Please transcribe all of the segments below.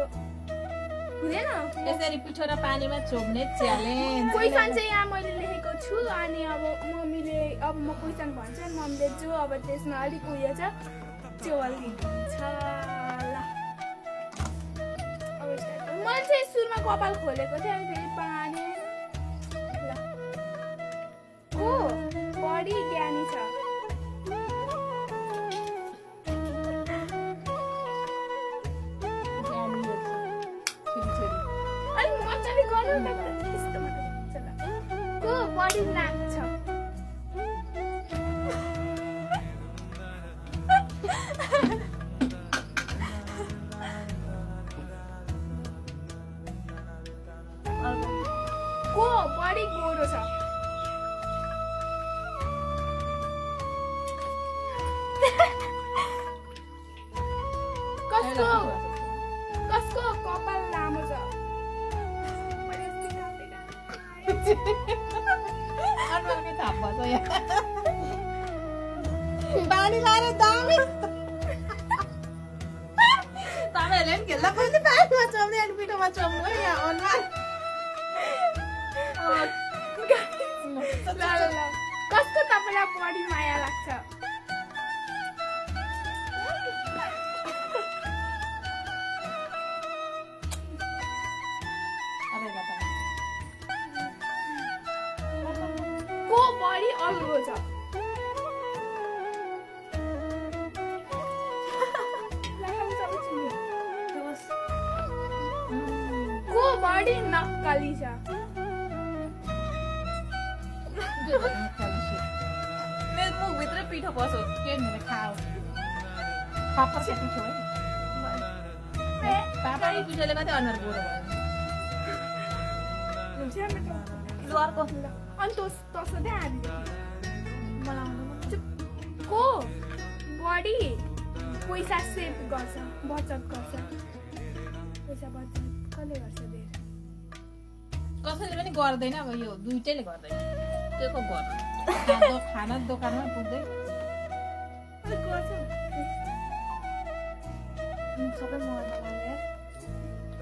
यो हुँदैन यसरी पिठो र पानीमा छोप्ने च्यालेन्ज क्वेसन चाहिँ यहाँ मैले लेखेको छु अनि अब मम्मीले अब म क्वेसन भन्छु अनि मम्मीले जो अब त्यसमा अलिक उयो छ त्यो अलिक छ ल अब मैले चाहिँ सुरुमा कपाल खोलेको थिएँ अनि फेरि पानी ल को बढी ज्ञानी छ को बढी लाग्छ को बढी गोरो छ कसको कसको कपाल लामो छ अनुहारकै थाप भन्छ यहाँ पानी लाएर दामी तपाईँहरूले पनि खेल्दा पनि पानीमा चोम्ने अनि पिठोमा चोम्नु है यहाँ अनुहार कसको तपाईँलाई बढी माया लाग्छ को बढी अल्गो छ को बढी नक्कली छ मेरो मुखभित्र पिठो पसो के भनेर खाऊ खप्पस पिठो है पापाले पिठोले मात्रै अनुहार गोरो भयो लु अर्को अनि तसो चाहिँ आदि को बढी पैसा सेभ गर्छ बचत गर्छ पैसा बचत कसले गर्छ धेरै कसैले पनि गर्दैन अब यो दुइटैले गर्दैन त्यो को गर्नु खाना दोकानमा पुग्दै गर्छ सबै मर्दा लाग्यो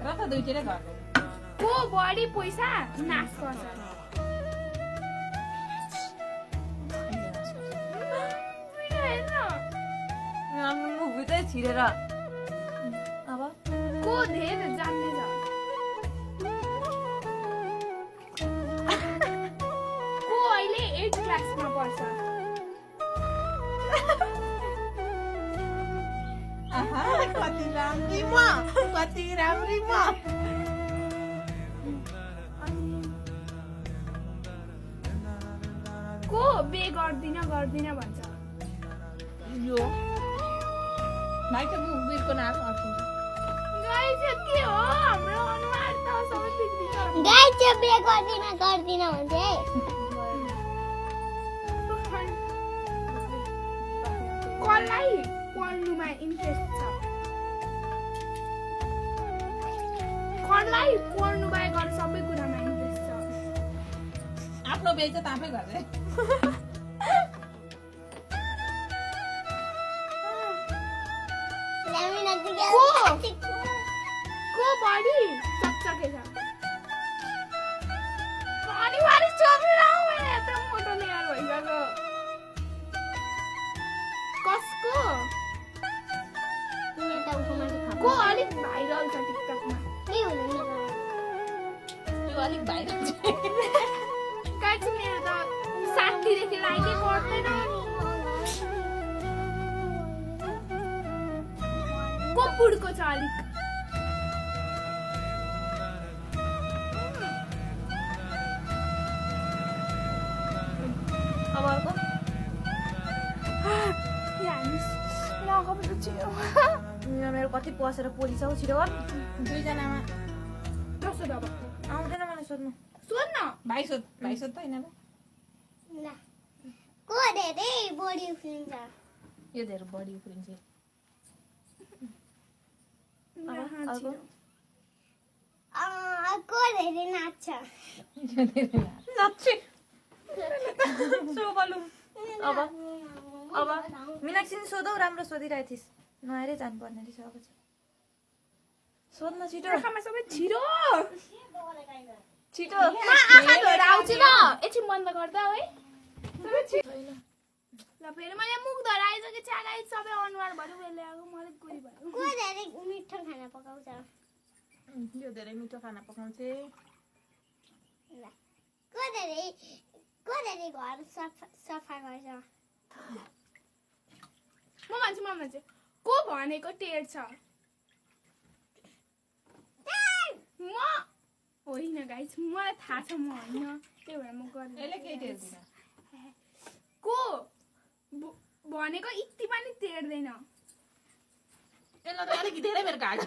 र त दुइटैले गर्दैन को बढी पैसा नाश गर्छ मुखभित्रै छिरेर अब को धेरै जान्ने छ को अहिले 8 क्लासमा पढ्छ कति राम्री म कति राम्री म को बे गर्दिन भन्छ यो भाइ त मुखबिरको नाम अट्किन्छ गाई चाहिँ के हो हाम्रो अनुहार त सबै बिग्रिन्छ गाई चाहिँ बे गर्दिन भन्छ है कसलाई पढ्नुमा इन्ट्रेस्ट छ कसलाई पढ्नु बाहेक अरू सबै कुरामा इन्ट्रेस्ट छ आफ्नो बेच त आफै गर्छ को बढी चकचके छ अनिवार्य चोक्नु न मैले यत्रो मोटो ल्याएर भइसक्यो कसको को अलिक भाइरल छ टिकटकमा के हुँदैन त्यो अलिक भाइरल छ गाइस मेरो त 60 देखि लाइकै गर्दैन को पुड्को छ अलिक अब अर्को मेरो कति पसेर पोलिस हौ छिटो गर दुईजनामा कसो अब आउँदैन मलाई सोध्नु सोध्न भाइ सोध त होइन ल को धेरै बढी उफ्रिन्छ यो धेरै बढी उफ्रिन्छ को धेरै नाच्छ नाच्छ अब मीनाक्षी सोधौ राम्रो सोधिरहेको थिइस् नआएरै जानुपर्ने रहेछ अब चाहिँ सोध्न छिटो आँखामा सबै छिरो छिटो म आँखा धोएर आउँछु ल एकछिन बन्द गर्दा है सबै छिरो ल फेरि मैले मुख धोएर आइसकेँ चागाई सबै अनुहारभरि उयोले आएको मलाई गोरी भयो को धेरै मिठो खाना पकाउँछ यो धेरै मिठो खाना पकाउँछ ल को धेरै घर सफा गर्छ म भन्छु को भनेको टेर्छ म होइन गाइस मलाई थाहा छ म होइन त्यही भएर म यसले केही गर्दिनँ टेर्दैन को भनेको यति पनि टेर्दैन यसलाई त अलिक धेरै बेर घाँट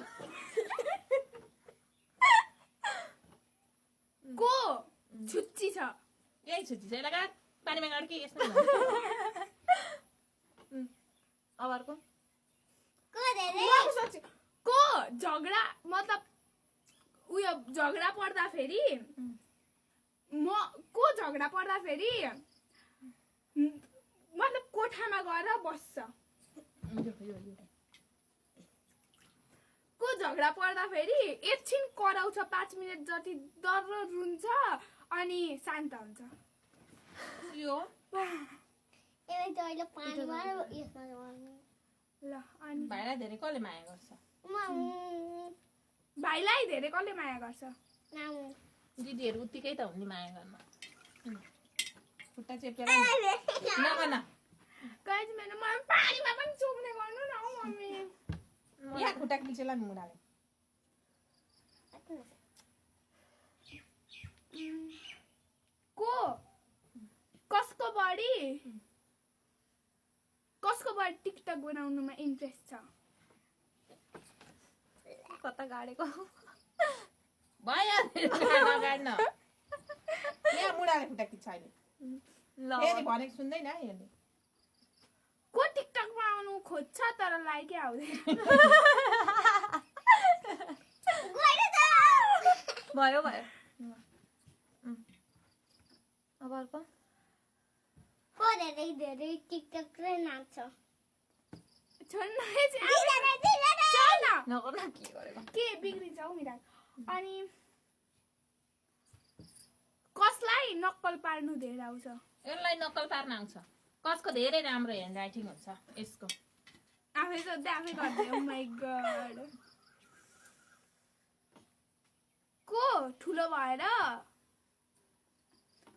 को छुच्ची छ यही छुच्ची छ यसलाई पानीमा गाड कि यस्तो अब अर्को को धेरै म सोच्छु को झगडा मतलब उयो झगडा पर्दाखेरि म को झगडा पर्दाखेरि मतलब कोठामा गएर बस्छ को झगडा पर्दाखेरि एकछिन कराउँछ 5 मिनट जति डर रुन्छ अनि शान्त हुन्छ यो यसलाई त अहिले पानीमा र यसमा गर्नु ल अनि भाइलाई धेरै कसले माया गर्छ भाइलाई धेरै कसले माया गर्छ नाउ दिदीहरू उत्तिकै त हुन् नि माया गर्न खुट्टा चेपेर नगर्न गाइस मैले मलाई पानीमा पनि चुम्ने गर्नु न हौ मम्मी यहाँ खुट्टा किल्चेला नि मुढाले को कसको बढी टिकटक बनाउनुमा इन्ट्रेस्ट छ कता गाडेको भयो गाड्न यहाँ मुढाले खुट्टा किल्छ अहिले फेरि भनेको सुन्दैन यसले को टिकटकमा आउनु खोज्छ तर लाइकै आउँदैन भयो अब अर्को को धेरै टिकटक र नाच्छ छोड्न नगर्न के गरेको के बिग्रिन्छ हौ मिरा अनि कसलाई नक्कल पार्नु धेरै आउँछ यसलाई नक्कल पार्न आउँछ कसको धेरै राम्रो ह्यान्ड राइटिङ हुन्छ यसको आफै सोध्दै आफै गर्दै ओ माइ गॉड को ठुलो भएर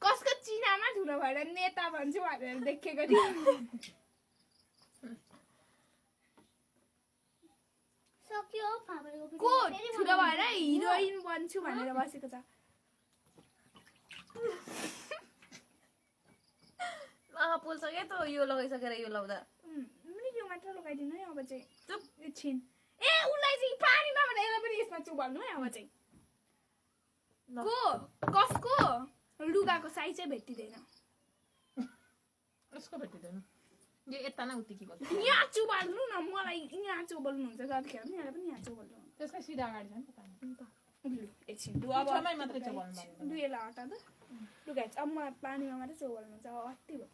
कसको चिनामा ठुलो भएर नेता भन्छु भनेर देखेको थियो सक्यो फापरेको को ठुलो भएर हिरोइन बन्छु भनेर बसेको छ पोल्सक्यो त यो लगाइसकेर यो लाउँदा यो मात्र लगाइदिनु है अब चाहिँ चुप एकछिन ए उसलाई चाहिँ पानीमा भनेर यसलाई पनि यसमा चुबाल्नु है अब चाहिँ को कसको लुगाको साइज चाहिँ भेटिँदैन उसको भेटिँदैन यो यता न उति के गर्छ यहाँ चुबाल्नु न मलाई यहाँ चुबाल्नुहुन्छ जतिखेर पनि यहाँ पनि यहाँ चुबाल्नु त्यसकै सिधा अगाडि छ नि त लु एकछिन लु अब छमै मात्रै चुबाल्नु लु यसलाई हटा त लु गाइस अब मलाई पानीमा मात्रै चुबाल्नु छ अति भयो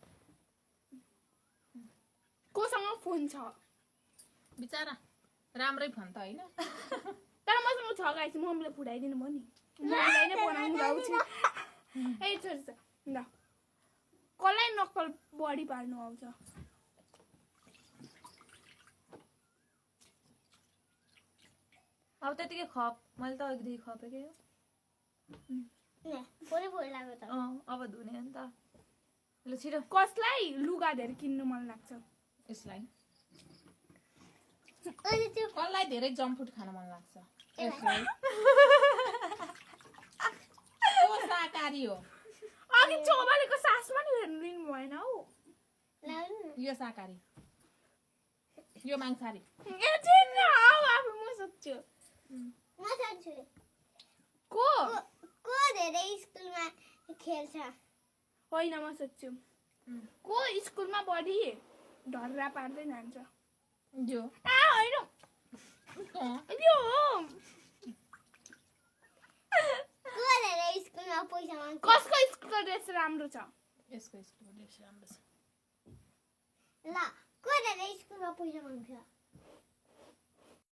कोसँग फोन छ बिचारा राम्रै फोन त होइन तर मसँग छ गाइस मम्मीले फुटाइदिनु भयो नि मम्मीलाई नै बनाउनु आउँछु ए छोड्छ ल कसलाई नक्कल बढी पार्नु आउँछ अब त्यतिकै खप मैले त अघिदेखि खपेकै हो फोरै लाग्यो त अब धुने नि त ल छिटो कसलाई लुगा धेरै किन्नु मन लाग्छ यसलाई अनि त्यो कसलाई धेरै जम्प फुड खान मन लाग्छ यसलाई ओ शाकाहारी हो अघि चौबालेको सास पनि हेर्नु लिनु भएन हौ यो शाकाहारी यो मांसाहारी एकछिन हौ आफू म सोध्छु म सोध्छु को को धेरै स्कुलमा खेल्छ होइन म सोध्छु को स्कुलमा बढी ढर्रा पार्दै जान्छ यो होइन यो हो को धेरै स्कुलमा पैसा माग्छ कसको स्कुलको ड्रेस राम्रो छ यसको स्कुल ड्रेस राम्रो छ ल को धेरै स्कुलमा पैसा माग्छ